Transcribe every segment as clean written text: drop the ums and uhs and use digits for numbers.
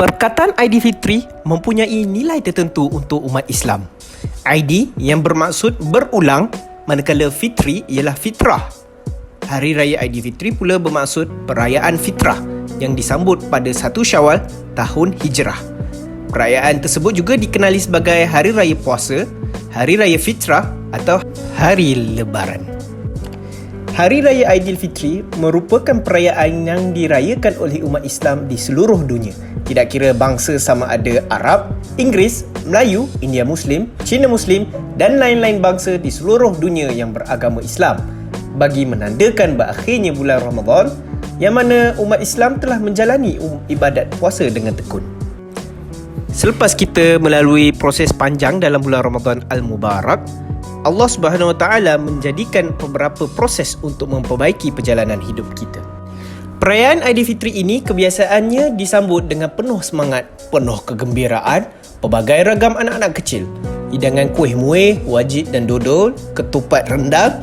Perkataan Aidilfitri mempunyai nilai tertentu untuk umat Islam. Aidi yang bermaksud berulang, manakala fitri ialah fitrah. Hari Raya Aidilfitri pula bermaksud perayaan fitrah yang disambut pada 1 Syawal tahun Hijrah. Perayaan tersebut juga dikenali sebagai Hari Raya Puasa, Hari Raya Fitrah atau Hari Lebaran. Hari Raya Aidilfitri merupakan perayaan yang dirayakan oleh umat Islam di seluruh dunia. Tidak kira bangsa sama ada Arab, Inggeris, Melayu, India Muslim, Cina Muslim dan lain-lain bangsa di seluruh dunia yang beragama Islam, bagi menandakan berakhirnya bulan Ramadan yang mana umat Islam telah menjalani ibadat puasa dengan tekun. Selepas kita melalui proses panjang dalam bulan Ramadan Al-Mubarak, Allah Subhanahu Wa Taala menjadikan beberapa proses untuk memperbaiki perjalanan hidup kita. Perayaan Aidilfitri ini kebiasaannya disambut dengan penuh semangat, penuh kegembiraan, pelbagai ragam anak-anak kecil, hidangan kuih muih, wajit dan dodol, ketupat rendang.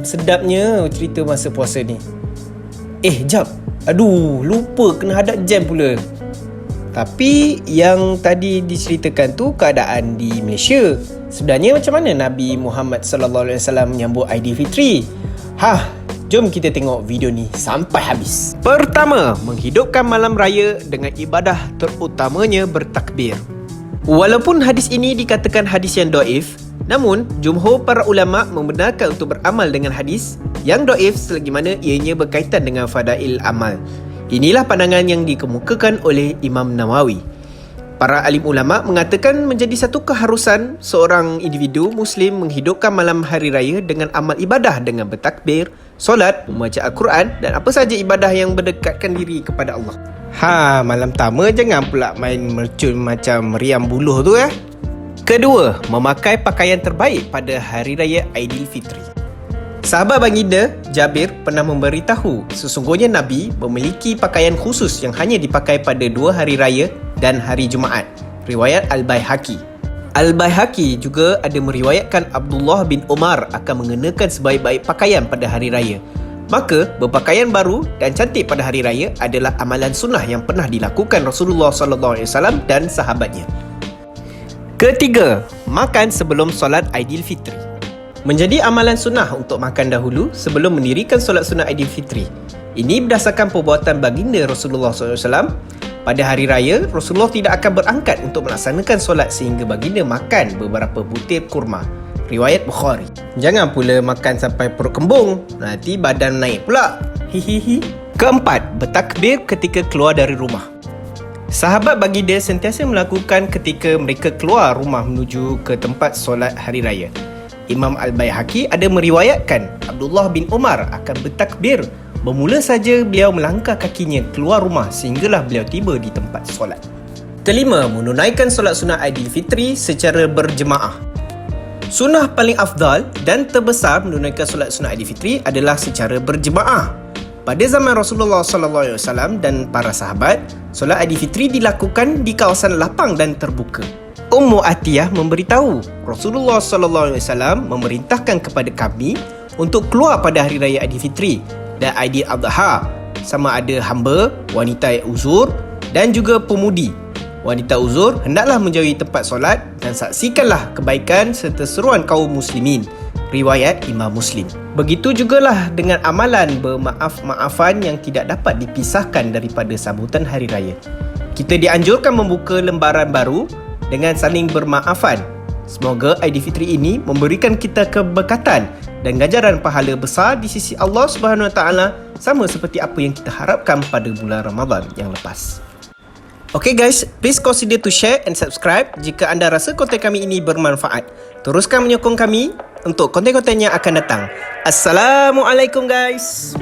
Sedapnya cerita masa puasa ni. Jap. Aduh, lupa kena hadap jam pula. Tapi yang tadi diceritakan tu keadaan di Malaysia. Sebenarnya macam mana Nabi Muhammad SAW menyambut Aidilfitri? Jom kita tengok video ni sampai habis. Pertama, menghidupkan malam raya dengan ibadah terutamanya bertakbir. Walaupun hadis ini dikatakan hadis yang dhaif, namun jumhur para ulama membenarkan untuk beramal dengan hadis yang dhaif selagi mana ianya berkaitan dengan fadail amal. Inilah pandangan yang dikemukakan oleh Imam Nawawi. Para alim ulama mengatakan menjadi satu keharusan seorang individu Muslim menghidupkan malam hari raya dengan amal ibadah dengan bertakbir, solat, membaca Al-Quran dan apa saja ibadah yang berdekatkan diri kepada Allah. Malam pertama jangan pula main mercun macam meriam buluh tu . Kedua, memakai pakaian terbaik pada hari raya Aidilfitri. Sahabat baginda Jabir pernah memberitahu sesungguhnya Nabi memiliki pakaian khusus yang hanya dipakai pada 2 hari raya dan hari Jumaat. Riwayat Al-Baihaqi. Al-Baihaqi juga ada meriwayatkan Abdullah bin Umar akan mengenakan sebaik-baik pakaian pada hari raya. Maka berpakaian baru dan cantik pada hari raya adalah amalan sunnah yang pernah dilakukan Rasulullah SAW dan sahabatnya. Ketiga, makan sebelum solat Aidilfitri. Menjadi amalan sunnah untuk makan dahulu sebelum mendirikan solat sunnah Aidilfitri. Ini berdasarkan perbuatan baginda Rasulullah SAW. Pada hari raya, Rasulullah tidak akan berangkat untuk melaksanakan solat sehingga baginda makan beberapa butir kurma. Riwayat Bukhari. Jangan pula makan sampai perut kembung, nanti badan naik pula. Keempat, bertakbir ketika keluar dari rumah. Sahabat baginda sentiasa melakukan ketika mereka keluar rumah menuju ke tempat solat hari raya. Imam Al-Baihaqi ada meriwayatkan Abdullah bin Umar akan bertakbir bermula saja beliau melangkah kakinya keluar rumah sehinggalah beliau tiba di tempat solat. Kelima, menunaikan solat sunnah Aidilfitri secara berjemaah. Sunnah paling afdal dan terbesar menunaikan solat sunnah Aidilfitri adalah secara berjemaah. Pada zaman Rasulullah SAW dan para sahabat, solat Aidilfitri dilakukan di kawasan lapang dan terbuka. Ummu Atiyah memberitahu Rasulullah SAW memerintahkan kepada kami untuk keluar pada hari raya Aidilfitri dan Aidil Adha, sama ada hamba, wanita yang uzur dan juga pemudi. Wanita uzur hendaklah menjauhi tempat solat dan saksikanlah kebaikan serta seruan kaum muslimin. Riwayat Imam Muslim. Begitu jugalah dengan amalan bermaaf-maafan yang tidak dapat dipisahkan daripada sambutan hari raya. Kita dianjurkan membuka lembaran baru dengan saling bermaafan. Semoga Aidilfitri ini memberikan kita keberkatan dan ganjaran pahala besar di sisi Allah Subhanahu Wa Taala, sama seperti apa yang kita harapkan pada bulan Ramadan yang lepas. Okay guys, please consider to share and subscribe jika anda rasa konten kami ini bermanfaat. Teruskan menyokong kami untuk konten-konten yang akan datang. Assalamualaikum guys.